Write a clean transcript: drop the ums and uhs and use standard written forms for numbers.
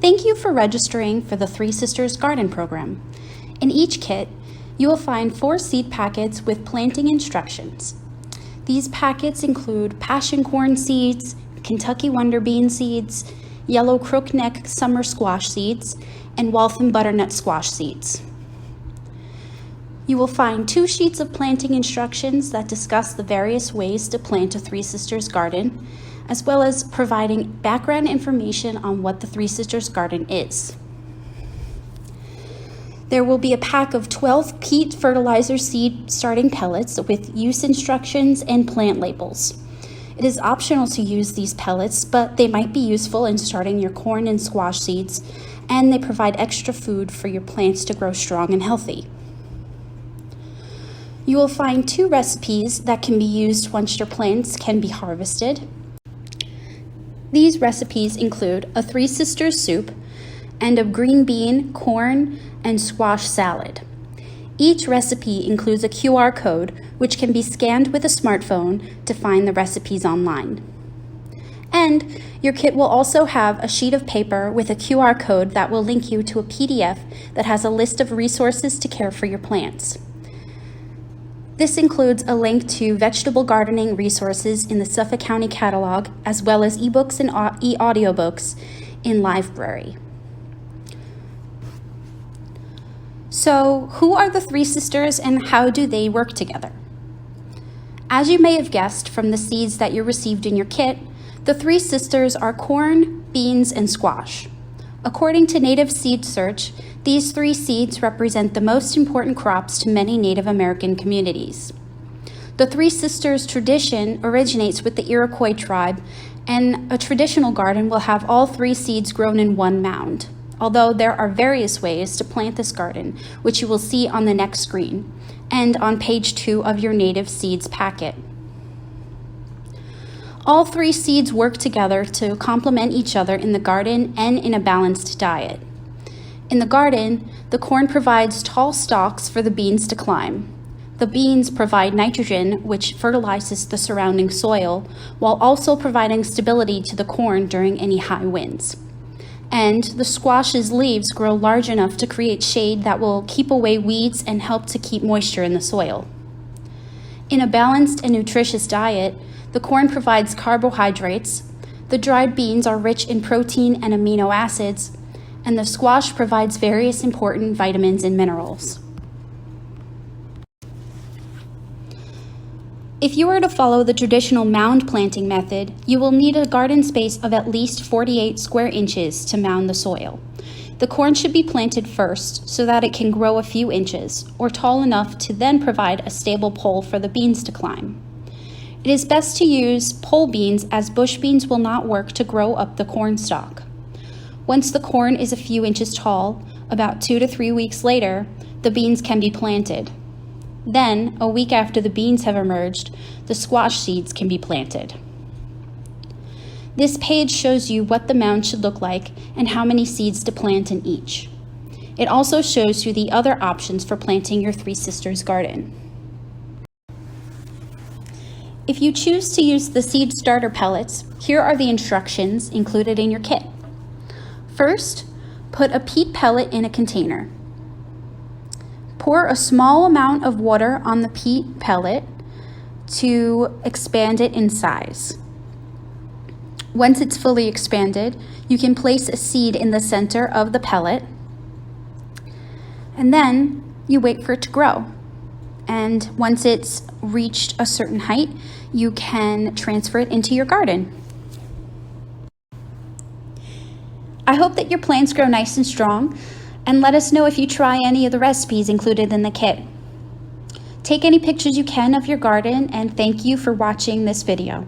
Thank you for registering for the Three Sisters Garden Program. In each kit, you will find 4 seed packets with planting instructions. These packets include passion corn seeds, Kentucky wonder bean seeds, yellow crookneck summer squash seeds, and Waltham butternut squash seeds. You will find 2 sheets of planting instructions that discuss the various ways to plant a Three Sisters garden, as well as providing background information on what the Three Sisters garden is. There will be a pack of 12 peat fertilizer seed starting pellets with use instructions and plant labels. It is optional to use these pellets, but they might be useful in starting your corn and squash seeds, and they provide extra food for your plants to grow strong and healthy. You will find 2 recipes that can be used once your plants can be harvested. These recipes include a Three Sisters soup and a green bean, corn, and squash salad. Each recipe includes a QR code which can be scanned with a smartphone to find the recipes online. And your kit will also have a sheet of paper with a QR code that will link you to a PDF that has a list of resources to care for your plants. This includes a link to vegetable gardening resources in the Suffolk County Catalog, as well as ebooks and e-audiobooks in Library. So, who are the Three Sisters and how do they work together? As you may have guessed from the seeds that you received in your kit, the Three Sisters are corn, beans, and squash. According to Native Seed Search, these 3 seeds represent the most important crops to many Native American communities. The Three Sisters tradition originates with the Iroquois tribe, and a traditional garden will have all 3 seeds grown in one mound. Although there are various ways to plant this garden, which you will see on the next screen, and on page 2 of your Native Seeds packet. All 3 seeds work together to complement each other in the garden and in a balanced diet. In the garden, the corn provides tall stalks for the beans to climb. The beans provide nitrogen, which fertilizes the surrounding soil, while also providing stability to the corn during any high winds. And the squash's leaves grow large enough to create shade that will keep away weeds and help to keep moisture in the soil. In a balanced and nutritious diet, the corn provides carbohydrates, the dried beans are rich in protein and amino acids, and the squash provides various important vitamins and minerals. If you were to follow the traditional mound planting method, you will need a garden space of at least 48 square inches to mound the soil. The corn should be planted first so that it can grow a few inches, or tall enough to then provide a stable pole for the beans to climb. It is best to use pole beans, as bush beans will not work to grow up the corn stalk. Once the corn is a few inches tall, about 2 to 3 weeks later, the beans can be planted. Then, a week after the beans have emerged, the squash seeds can be planted. This page shows you what the mound should look like and how many seeds to plant in each. It also shows you the other options for planting your Three Sisters garden. If you choose to use the seed starter pellets, here are the instructions included in your kit. First, put a peat pellet in a container. Pour a small amount of water on the peat pellet to expand it in size. Once it's fully expanded, you can place a seed in the center of the pellet, and then you wait for it to grow. And once it's reached a certain height, you can transfer it into your garden. I hope that your plants grow nice and strong, and let us know if you try any of the recipes included in the kit. Take any pictures you can of your garden, and thank you for watching this video.